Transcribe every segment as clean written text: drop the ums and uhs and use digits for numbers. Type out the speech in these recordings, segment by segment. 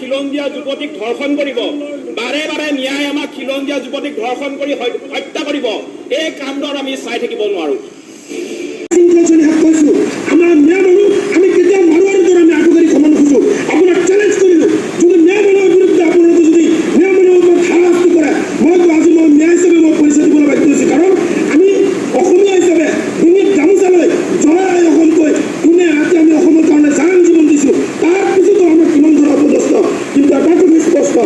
খিলঞ্জীয়া যুৱতীক ধৰ্ষণ কৰিব, বাৰে বাৰে ন্যায় আমাক খিলঞ্জীয়া যুৱতীক ধৰ্ষণ কৰি হত্যা কৰিব, এই কাণ্ডত আমি চাই থাকিব নোৱাৰো। আমাৰ ন্যায় মানুহ আমি কেতিয়াও মাৰোৱাৰীৰ দৰে আমি আগবাঢ়ি ক্ষমা নোখোজো। আপোনাক চেলেঞ্জ কৰিলো, যদি ন্যায় মানুহৰ বিৰুদ্ধে আপোনালোকে যদি ন্যায় মানুহৰ ওপৰত হাৰাশাস্তি কৰে, মইতো আজি মই ন্যায় হিচাপে মই পৰিচয় দিবলৈ বাধ্য হৈছো। কাৰণ আমি অসমীয়া হিচাপে ডিঙিত গামোচা লৈ জয় অসমকৈ কোনে ৰাতি আমি অসমৰ কাৰণে জান জীৱন দিছো, তাৰ পিছতো আমাৰ কিমান ধৰা অপদস্থ। কিন্তু এটা কথা স্পষ্ট,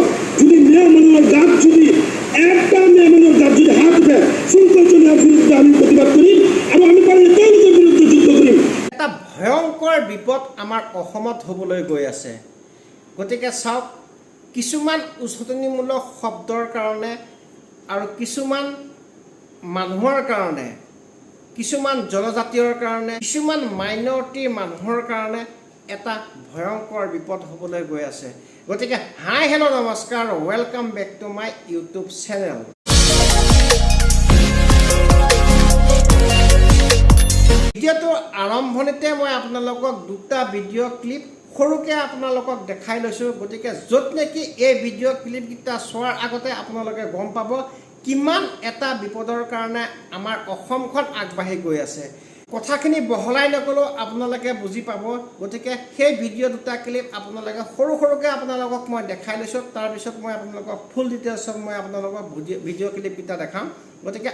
যদি ন্যায় মানুহৰ গাত যদি একটা ন্যায় মানুহৰ গাত যদি হাত উঠে, শৃংখলজনীৰ বিৰুদ্ধে আমি প্ৰতিবাদ কৰিম আৰু আমি পাৰিলে তেওঁলোকৰ বিৰুদ্ধে যুদ্ধ কৰিম। এটা ভয়ংকৰ বিপদ আমাৰ অসমত হ'বলৈ গৈ আছে। গতিকে চাওক, কিছুমান উচতনিমূলক শব্দৰ কাৰণে আৰু কিছুমান মানুহৰ কাৰণে, কিছুমান জনজাতীয়ৰ কাৰণে, কিছুমান মাইনৰিটিৰ মানুহৰ কাৰণে এটা ভয়ংকৰ বিপদ হ'বলৈ গৈ আছে। গতিকে হাই হেল্ল' নমস্কাৰ, welcome back to my YouTube channel. ভিডিঅ'টোৰ আৰম্ভণিতে মই আপোনালোকক দুটা ভিডিঅ' ক্লিপ সৰুকৈ আপোনালোকক দেখাই লৈছোঁ। গতিকে য'ত নেকি এই ভিডিঅ' ক্লিপকেইটা চোৱাৰ আগতে আপোনালোকে গম পাব কিমান এটা বিপদৰ কাৰণে আমাৰ অসমখন আগবাঢ়ি গৈ আছে। কথাখিনি বহলাই নক'লেও আপোনালোকে বুজি পাব। গতিকে সেই ভিডিঅ' দুটা ক্লিপ আপোনালোকে সৰুকৈ আপোনালোকক মই দেখাই লৈছোঁ। তাৰপিছত মই আপোনালোকক ফুল ডিটেইলছত মই আপোনালোকক ভিডিঅ' ক্লিপকেইটা দেখাম। গতিকে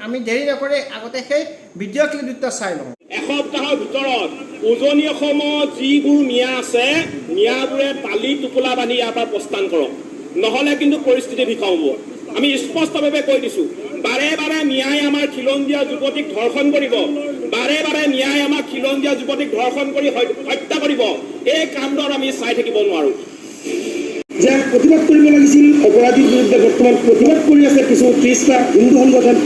আমি দেৰি নকৰি আগতে সেই ভিডিঅ' ক্লিপ দুটা চাই লওঁ। এসপ্তাহৰ ভিতৰত উজনি অসমত যিবোৰ মিয়া আছে, মিয়াবোৰে টালি টোপোলা বান্ধি ইয়াৰ পৰা প্ৰস্থান কৰক, নহ'লে কিন্তু পৰিস্থিতি ভীষণ হ'ব। আমি স্পষ্টভাৱে কৈ দিছো, বাৰে বাৰে ন্যায় আমাৰ খিলঞ্জীয়া যুৱতীক ধৰ্ষণ কৰিব, বাৰে বাৰে ন্যায় আমাক খিলঞ্জীয়া যুৱতীক ধৰ্ষণ কৰি হত্যা কৰিব, এই কাণ্ডত আমি চাই থাকিব নোৱাৰো। যে প্ৰতিবাদ কৰিব লাগিছিল অপৰাধীৰ বিৰুদ্ধে বৰ্তমান প্ৰতিবাদ কৰি আছে কিছু 30টা হিন্দু সংগঠন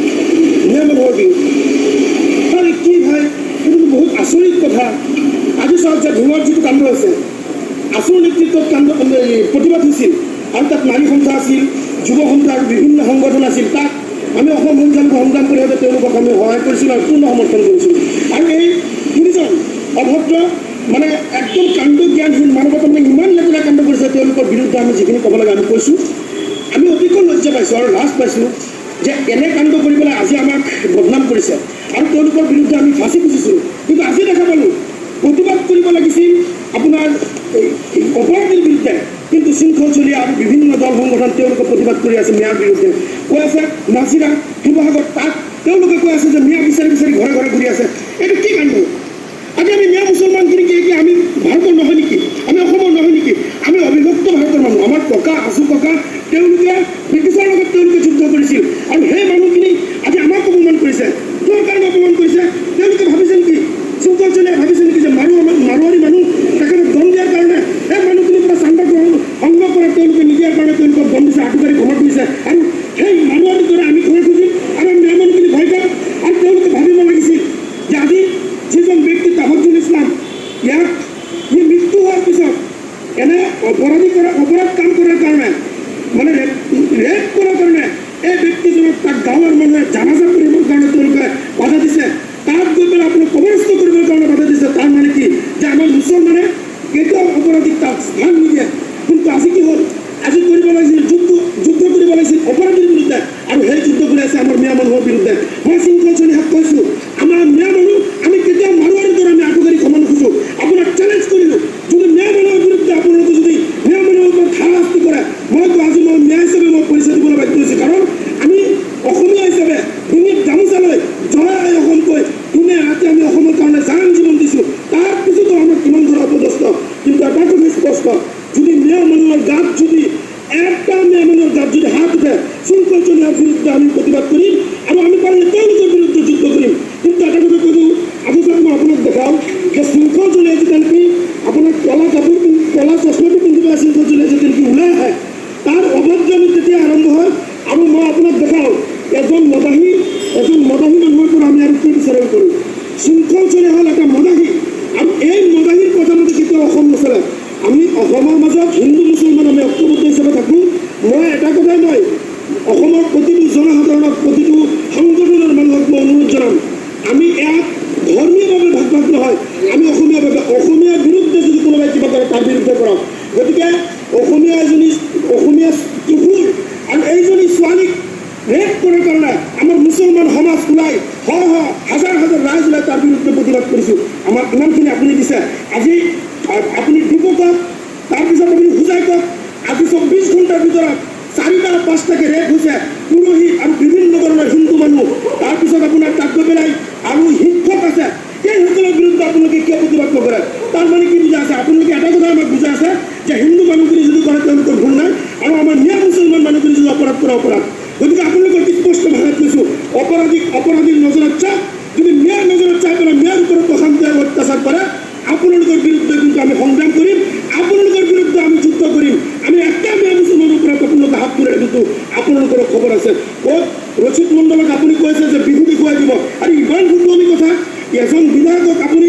ন্যায় মানুহৰ বিৰুদ্ধে। কি ভাই, সেইটো বহুত আচৰিত কথা। আজি চাওক যে ধুঙৰ যিটো কাণ্ড হৈছে, আচুৰ নেতৃত্বত প্ৰতিবাদ হৈছিল আৰু তাত নাৰী সন্থা আছিল, যুৱ সন্থা আৰু বিভিন্ন সংগঠন আছিল। তাক আমি অসম সংখ্যালঘু সংগ্ৰাম পৰিষদে তেওঁলোকক আমি সহায় কৰিছিলোঁ আৰু পূৰ্ণ সমৰ্থন কৰিছিলোঁ। আৰু এই তিনিজন অভদ্ৰ মানে একদম কাণ্ড জ্ঞানহীন মানৱতা মানে ইমান লেতেৰা কাণ্ড কৰিছে, তেওঁলোকৰ বিৰুদ্ধে আমি যিখিনি ক'ব লাগে আমি কৈছোঁ। আমি অতিকৈ লজ্জা পাইছোঁ আৰু লাজ পাইছোঁ যে এনে কাণ্ড কৰি পেলাই আজি আমাক বদনাম কৰিছে আৰু তেওঁলোকৰ বিৰুদ্ধে আমি ফাঁচি খুজিছিলোঁ। কিন্তু আজি দেখা পালোঁ প্ৰতিবাদ কৰিব লাগিছিল আপোনাৰ অপৰাধীৰ বিৰুদ্ধে, কিন্তু শৃংখলচলীয়া আৰু বিভিন্ন দল সংগঠন তেওঁলোকে প্ৰতিবাদ কৰি আছে মিয়াৰ বিৰুদ্ধে। কৈ আছে নাজিৰা, শিৱসাগৰ, তাত তেওঁলোকে কৈ আছে যে মিয়া বিচাৰি বিচাৰি ঘৰে ঘৰে ঘূৰি আছে। এইটো কি কাণ্ড? আজি আমি মিয়া মুছলমানখিনি কি আমি ভাৰতৰ নহয় নেকি? আমি অসমৰ নহয় নেকি? আমি অবিভক্ত ভাৰতৰ মানুহ। আমাৰ ককা আজু ককা তেওঁলোকে ব্ৰিটিছৰ লগত তেওঁলোকে যুদ্ধ কৰিছিল আৰু সেই মানুহখিনি আজি আমাক অপমান কৰিছে। কিয় কাৰণে অপমান কৰিছে? তেওঁলোকে ভাবিছে নেকি, শৃংখলচলীয়া ভাবিছে নেকি যে মাৰোৱাৰী মানুহ তেখেতক দম দিয়াৰ কাৰণে সেই মানুহখিনিৰ পৰা চান্দা সংগ্ৰহ কৰে, তেওঁলোকে নিদিয়াৰ কাৰণে তেওঁলোকক দম দিছে, আঁঠুকাৰি ঘৰত দিছে আৰু সেই মাৰোৱাৰীৰ দৰে আমি ঘৰ খুজিম আৰু ন্যায় মানুহখিনি ভয় খাম। আৰু তেওঁলোকে ভাবিব লাগিছিল যে আজি যিজন ব্যক্তি তাফাজ্জুল ইছলাম, ইয়াক মৃত্যু হোৱাৰ পিছত এনে অপৰাধ কাম কৰাৰ কাৰণে মানে ৰেপ কৰাৰ কাৰণে এই ব্যক্তিজনক তাক গাঁৱৰ মানুহে জানাজা কৰিবৰ কাৰণে তেওঁলোকে বাধা দিছে, তাত গৈ পেলাই আপোনাক কবৰস্থ কৰিবৰ কাৰণে বাধা দিছে। তাৰ মানে কি যে আমাৰ মুছলমানে কেতিয়াও অপৰাধীক তাক স্থান নিদিয়ে। কিন্তু আজি কি হ'ল, আজি কৰিব লাগিছিল যুদ্ধ কৰিব লাগিছিল অপৰাধীৰ বিৰুদ্ধে আৰু সেই যুদ্ধ কৰি আছে আমাৰ মিয়া মানুহৰ বিৰুদ্ধে। মই শৃংখলচলীয়াক কৈছোঁ, আমাৰ মিয়া মানুহ আমি কেতিয়াও মাৰোৱাৰীৰ দৰে আমি আগবাঢ়ি ক্ষমা নোখোজো। আপোনাক চেলেঞ্জ কৰিলোঁ, যদি ন্যায় মানুহৰ বিৰুদ্ধে আপোনালোকে যদি ন্যায় মানুহৰ ওপৰত হাৰাশাস্তি কৰে, মইতো আজি মই ন্যায় হিচাপে মই পৰিচয় দিবলৈ বাধ্য হৈছোঁ। কাৰণ আমি অসমীয়া হিচাপে ডিঙিত গামোচা লৈ জয় অসমকৈ কোনে ৰাতি আমি অসমৰ কাৰণে জান জীৱন দিছোঁ, তাৰ পিছতো আমাৰ কিমান ধৰা অপদস্থ। কিন্তু এটা কথা স্পষ্ট, যদি ন্যায় মানুহৰ গাত যদি একটা ন্যায় মানুহৰ গাত যদি হাত উঠে, শৃংখলজনীৰ বিৰুদ্ধে আমি প্ৰতিবাদ কৰিম আৰু আমি পাৰিলে তেওঁলোকৰ বিৰুদ্ধে যুদ্ধ কৰিম। কিন্তু এটা কথা কৈ দিওঁ, আজি চাওক মই আপোনাক দেখাওঁ যে শৃংখলজনীয়ে যেনেকৈ আপোনাক কলা কাপোৰ কলা চশমাটো পিন্ধি পেলাই শৃংখলজনীয়ে যেনেকৈ ওলাই আহে, তাৰ অভদ্ৰামি তেতিয়া আৰম্ভ হয়। আৰু মই আপোনাক দেখাওঁ এজন মদাহী মানুহৰ পৰা আমি আৰু কি বিচাৰিব কৰোঁ। শৃংখলচলীয়া হ'ল এটা মদাহী আৰু এই মদাহীৰ কথা মতে কেতিয়াও অসম নচলে। আমি অসমৰ মাজত হিন্দু মুছলমান আমি ঐক্যবদ্ধ হিচাপে থাকোঁ। মই এটা কথাই মই অসমৰ প্ৰতিটো জনসাধাৰণক প্ৰতিটো সংগঠনৰ মানুহক মই অনুৰোধ জনাম, আমি ইয়াত ধৰ্মীয়ভাৱে ভাগ ভাগ নহয়, আমি অসমীয়াৰ বিৰুদ্ধে যদি কোনোবাই কিবা কৰে তাৰ বিৰুদ্ধে কৰক। গতিকে অসমীয়া কিশোৰ আৰু এইজনী ছোৱালীক ৰেপ কৰাৰ কাৰণে আমাৰ মুছলমান সমাজ ওলাই হাজাৰ হাজাৰ ৰাইজ ওলাই তাৰ বিৰুদ্ধে প্ৰতিবাদ কৰিছোঁ। আমাক ইমানখিনি আপুনি দিছে, আজি আপুনি দিব কওক, তাৰপিছত আপুনি বুজাই কওক। আজি 24 ঘণ্টাৰ ভিতৰত 4টা 5টাকে ৰেপ হৈছে, পুৰোহিত আৰু বিভিন্ন ধৰণৰ হিন্দু মানুহ। তাৰপিছত আপোনাৰ তাত গৈ পেলাই আৰু শিক্ষক আছে, সেইসকলৰ বিৰুদ্ধে আপোনালোকে কিয় প্ৰতিবাদ নকৰে? তাৰ মানে কি বুজা আছে? আপোনালোকে এটা কথা আমাক বুজা আছে যে হিন্দু মানুহখিনি যদি কৰে তেওঁলোকৰ ভুল নাই, আৰু আমাৰ মিয়া মুছলমান মানুহখিনি যদি অপৰাধ কৰে অপৰাধ। গতিকে আপোনালোকৰ স্পষ্ট ভাষাত কৈছোঁ, অপৰাধীৰ নজৰত চাওক, যদি মিয়াৰ নজৰত চাই পেলাই মিয়াৰ ওপৰত অশান্তি আৰু অত্যাচাৰ কৰে, আপোনালোকৰ বিৰুদ্ধে কিন্তু আমি সংগ্ৰাম কৰিম, আপোনালোকৰ বিৰুদ্ধে আমি যুদ্ধ কৰিম। আমি একটা মিয়া মুছলমানৰ ওপৰত আপোনালোকে হাত তুলে, কিন্তু আপোনালোকৰ খবৰ আছে। ক'ত ৰচিদ মণ্ডলক আপুনি কৈছে যে বিহু দেখুৱাই দিব, আৰু ইমান সুন্দৰী কথা। এজন বিধায়কক আপুনি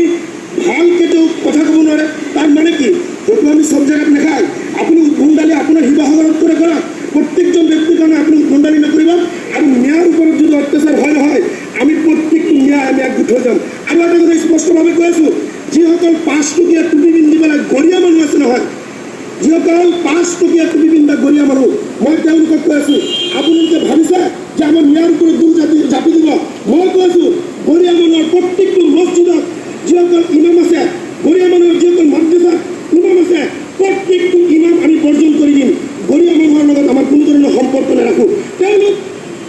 ভালকৈ তেওঁ কথা ক'ব নোৱাৰে, তাৰ মানে কি? সেইটো আমি চব জেগাত নাখায়। আপুনি উদ্ভণ্ডালি আপোনাৰ শিৱসাগৰত কৰে কৰক, প্ৰত্যেকজন ব্যক্তিৰ কাৰণে আপুনি উদ্ভণ্ডালি নকৰিব। আৰু মিয়াৰ ওপৰত যদি অত্যাচাৰ হয় আমি প্ৰত্যেকটো মিয়া আমি একগোট হৈ যাম। আৰু এটা কথা স্পষ্টভাৱে কৈ আছোঁ, যিসকল 5 টকীয়া টুপি পিন্ধি পেলাই গৰীয়া মানুহ আছে নহয়, যিসকল 5 টকীয়া টুপি পিন্ধা গৰীয়া মানুহ, মই তেওঁলোকক কৈ আছোঁ, আপোনালোকে ভাবিছে যে আমাৰ মিয়াৰ ওপৰত দূৰ জাপি দিব? মই কৈ আছোঁ, গৰীয়া মানুহৰ প্ৰত্যেকটো মছজিদত যিসকল ইমাম আছে, গৰীয়া মানুহৰ যিসকল মাদ্ৰাছাত ইমাম আছে, প্ৰত্যেকটো ইমাম আমি বৰ্জন কৰি দিম। গৰীয়া মানুহৰ লগত আমাৰ কোনো ধৰণৰ সম্পৰ্ক নাৰাখোঁ। তেওঁলোক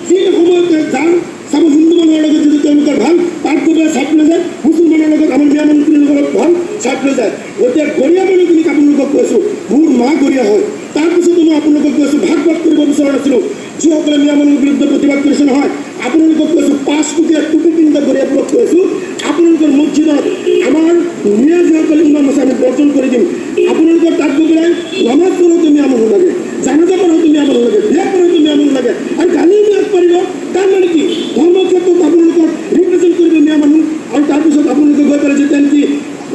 যি সময়তে যাৰ চাব হিন্দু মানুহৰ লগত যদি তেওঁলোকৰ ভাল, তাত গৈ চাপ লৈ যায়, মুছলমানৰ লগত আমাৰ মিয়া মানুহখিনিৰ লগত ভাল চাপ লৈ যায়। গতিকে গৰীয়া মানুহখিনিক আপোনালোকক কৈছোঁ, মোৰ মা গৰীয়া হয়। তাৰপিছতো মই আপোনালোকক কৈছোঁ, ভাগ কৰিব বিচৰা নাছিলোঁ। যিসকলে মিয়া মানুহৰ বিৰুদ্ধে প্ৰতিবাদ কৰিছে নহয়, আপোনালোকক কৈছোঁ, 5 টকীয়া টুপি পিন্ধা গৰীয়াবোৰক কৈছোঁ, আপোনালোকৰ মছজিদত আমাৰ মিয়া যিসকল ইমাম আছে আমি বৰ্জন কৰি দিম। আপোনালোকৰ তাত গৈ পেলাই নমাজ পঢ়োঁতে মিয়া মানুহ লাগে, জানাজা পঢ়োঁতে মিয়া মানুহ লাগে, বিয়া পঢ়োঁতে মিয়া মানুহ লাগে, আৰু গালি মিয়াক পাৰিব। তাৰ মানে কি? ধৰ্ম ক্ষেত্ৰত আপোনালোকক ৰিপ্ৰেজেণ্ট কৰিব মিয়া মানুহ, আৰু তাৰপিছত আপোনালোকে গৈ পেলাই যেতিয়া নেকি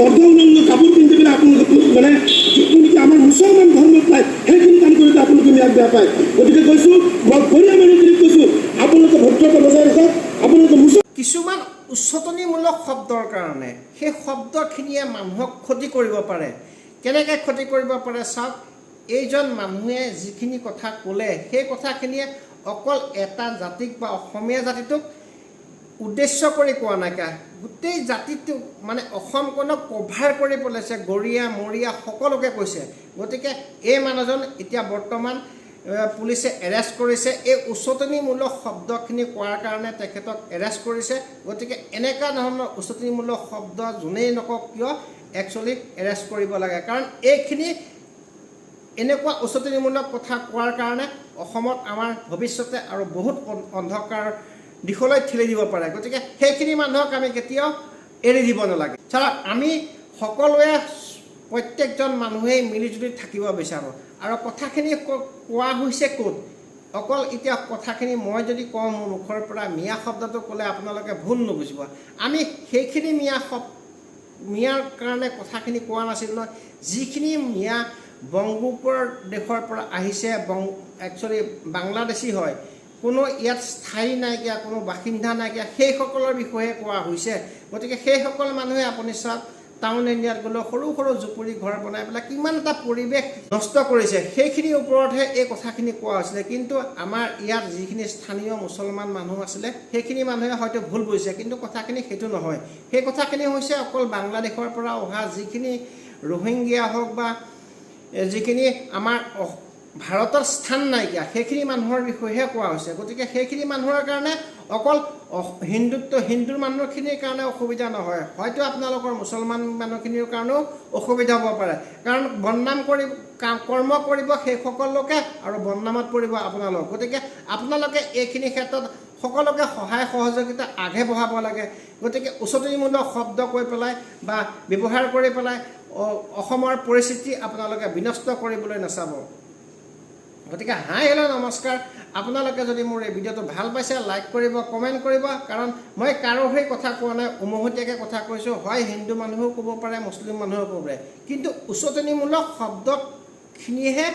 অৰ্ধউলংগ কাপোৰ পিন্ধি পেলাই আপোনালোকে মানে যিটো নেকি আমাৰ মুছলমান ধৰ্মত নাই, সেইখিনি কাম কৰিলে আপোনালোকে মিয়াক বেয়া পায়। গতিকে কৈছোঁ, মই গৰীয়া মানুহখিনিক কৈছোঁ, আপোনালোকে ভদ্ৰতা বজাই ৰাখক। আপোনালোকে কিছুমান উচতনিমূলক শব্দৰ কাৰণে সেই শব্দখিনিয়ে মানুহক ক্ষতি কৰিব পাৰে। কেনেকৈ ক্ষতি কৰিব পাৰে চাওক, এইজন মানুহে যিখিনি কথা ক'লে সেই কথাখিনিয়ে অকল এটা জাতিক বা অসমীয়া জাতিটোক উদ্দেশ্য কৰি কোৱা নাইকিয়া, গোটেই জাতিটোক মানে অসমখনক কভাৰ কৰি পেলাইছে, গৰীয়া মৰীয়া সকলোকে কৈছে। গতিকে এই মানুহজন এতিয়া বৰ্তমান পুলিচে এৰেষ্ট কৰিছে, এই উচতনিমূলক শব্দখিনি কোৱাৰ কাৰণে তেখেতক এৰেষ্ট কৰিছে। গতিকে এনেকুৱা ধৰণৰ উচতনিমূলক শব্দ যোনেই নকওক কিয় একচুৱেলি এৰেষ্ট কৰিব লাগে, কাৰণ এইখিনি এনেকুৱা উচতনিমূলক কথা কোৱাৰ কাৰণে অসমত আমাৰ ভৱিষ্যতে আৰু বহুত অন্ধকাৰ দিশলৈ ঠেলি দিব পাৰে। গতিকে সেইখিনি মানুহক আমি কেতিয়াও এৰি দিব নালাগে। চাওক, আমি সকলোৱে প্ৰত্যেকজন মানুহেই মিলিজুলি থাকিব বিচাৰোঁ, আৰু কথাখিনি কোৱা হৈছে ক'ত? অকল এতিয়া কথাখিনি মই যদি কওঁ মোৰ মুখৰ পৰা মিয়া শব্দটো ক'লে আপোনালোকে ভুল নুবুজিব। আমি সেইখিনি মিয়াৰ কাৰণে কথাখিনি কোৱা নাছিলোঁ নহয়। যিখিনি মিয়া বংগোপৰ দেশৰ পৰা আহিছে, একচুৱেলি বাংলাদেশী হয়, কোনো ইয়াত স্থায়ী নাইকিয়া, কোনো বাসিন্দা নাইকিয়া, সেইসকলৰ বিষয়ে কোৱা হৈছে। গতিকে সেইসকল মানুহে আপুনি চাওক, টাউন এৰিয়াত গ'লেও সৰু সৰু জুপুৰি ঘৰ বনাই পেলাই কিমান এটা পৰিৱেশ নষ্ট কৰিছে, সেইখিনিৰ ওপৰতহে এই কথাখিনি কোৱা হৈছিলে। কিন্তু আমাৰ ইয়াত যিখিনি স্থানীয় মুছলমান মানুহ আছিলে সেইখিনি মানুহে হয়তো ভুল বুজিছে, কিন্তু কথাখিনি সেইটো নহয়। সেই কথাখিনি হৈছে অকল বাংলাদেশৰ পৰা অহা যিখিনি ৰোহিংগীয়া হওক বা যিখিনি আমাৰ ভাৰতৰ স্থান নাইকিয়া সেইখিনি মানুহৰ বিষয়েহে কোৱা হৈছে। গতিকে সেইখিনি মানুহৰ কাৰণে অকল হিন্দুৰ মানুহখিনিৰ কাৰণে অসুবিধা নহয়, হয়তো আপোনালোকৰ মুছলমান মানুহখিনিৰ কাৰণেও অসুবিধা হ'ব পাৰে, কাৰণ বদনাম কৰ্ম কৰিব সেইসকল লোকে আৰু বদনামত পৰিব আপোনালোক। গতিকে আপোনালোকে এইখিনি ক্ষেত্ৰত সকলোকে সহায় সহযোগিতা আগে বঢ়াব লাগে। গতিকে উচতনিমূলক শব্দ কৈ পেলাই বা ব্যৱহাৰ কৰি পেলাই অসমৰ পৰিস্থিতি আপোনালোকে বিনষ্ট কৰিবলৈ নাচাব। গতিকে হাই হেল্ল' নমস্কাৰ। আপোনালোকে যদি মোৰ এই ভিডিঅ'টো ভাল পাইছে লাইক কৰিব, কমেণ্ট কৰিব, কাৰণ মই কাৰো হৈ কথা কোৱা নাই, উমহতীয়াকৈ কথা কৈছোঁ। হয় হিন্দু মানুহেও ক'ব পাৰে, মুছলিম মানুহেও ক'ব পাৰে, কিন্তু উচতনিমূলক শব্দখিনিহে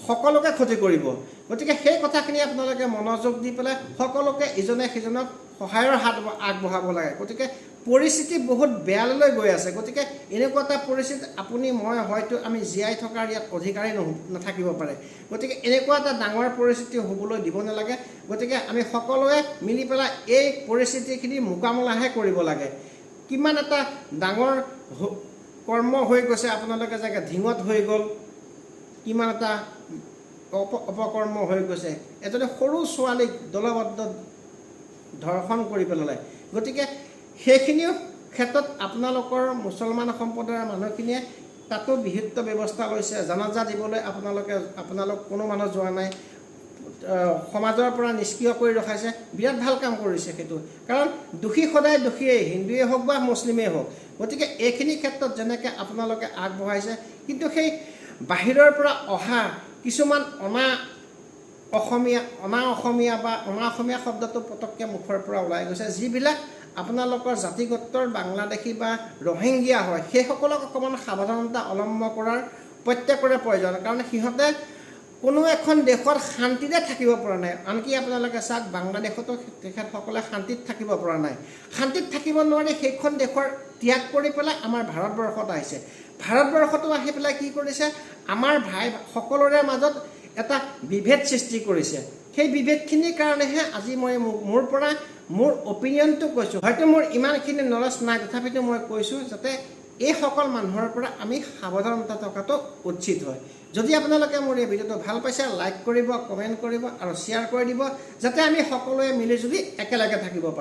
সকলোকে ক্ষতি কৰিব। গতিকে সেই কথাখিনি আপোনালোকে মনোযোগ দি পেলাই সকলোকে ইজনে সিজনক সহায়ৰ হাত আগবঢ়াব লাগে। গতিকে পৰিস্থিতি বহুত বেয়ালৈ গৈ আছে। গতিকে এনেকুৱা এটা পৰিস্থিতিত আপুনি মই হয়তো আমি জীয়াই থকাৰ ইয়াত অধিকাৰী নাথাকিব পাৰে। গতিকে এনেকুৱা এটা ডাঙৰ পৰিস্থিতি হ'বলৈ দিব নালাগে। গতিকে আমি সকলোৱে মিলি পেলাই এই পৰিস্থিতিখিনি মোকাবিলাহে কৰিব লাগে। কিমান এটা ডাঙৰ কৰ্ম হৈ গৈছে, আপোনালোকে চাগে ধিঙত হৈ গ'ল, কিমান এটা অপকৰ্ম হৈ গৈছে। এজনী সৰু ছোৱালীক দলবদ্ধ ধৰ্ষণ কৰি পেলালে। গতিকে সেইখিনিও ক্ষেত্ৰত আপোনালোকৰ মুছলমান সম্প্ৰদায়ৰ মানুহখিনিয়ে তাতো বিহিত ব্যৱস্থা লৈছে। জানাজা দিবলৈ আপোনালোক কোনো মানুহ যোৱা নাই, সমাজৰ পৰা নিষ্ক্ৰিয় কৰি ৰখাইছে। বিৰাট ভাল কাম কৰিছে সেইটো, কাৰণ দোষী সদায় দোষীয়েই, হিন্দুৱেই হওক বা মুছলিমেই হওক। গতিকে এইখিনি ক্ষেত্ৰত যেনেকৈ আপোনালোকে আগবঢ়াইছে, কিন্তু সেই বাহিৰৰ পৰা অহা কিছুমান অনা অসমীয়া বা অনা অসমীয়া শব্দটো পটককৈ মুখৰ পৰা ওলাই গৈছে, যিবিলাক আপোনালোকৰ জাতিগতৰ বাংলাদেশী বা ৰোহিংগীয়া হয়, সেইসকলক অকণমান সাৱধানতা অৱলম্বন কৰাৰ প্ৰত্যেকৰে প্ৰয়োজন। কাৰণ সিহঁতে কোনো এখন দেশত শান্তিৰে থাকিব পৰা নাই। আনকি আপোনালোকে চাওক, বাংলাদেশতো তেখেতসকলে শান্তিত থাকিব পৰা নাই। শান্তিত থাকিব নোৱাৰি সেইখন দেশৰ ত্যাগ কৰি পেলাই আমাৰ ভাৰতবৰ্ষত আহিছে। ভাৰতবৰ্ষতো আহি পেলাই কি কৰিছে, আমাৰ ভাই সকলোৰে মাজত এটা বিভেদ সৃষ্টি কৰিছে। সেই বিভেদখিনিৰ কাৰণেহে আজি মই মোৰ অপিনিয়নটো কৈছোঁ। হয়তো মোৰ ইমানখিনি নলেজ নাই, তথাপিতো মই কৈছোঁ যাতে এইসকল মানুহৰ পৰা আমি সাৱধানতা থকাটো উচিত হয়। যদি আপোনালোকে মোৰ এই ভিডিঅ'টো ভাল পাইছে, লাইক কৰিব, কমেণ্ট কৰিব আৰু শ্বেয়াৰ কৰি দিব, যাতে আমি সকলোৱে মিলিজুলি একেলগে থাকিব পাৰোঁ।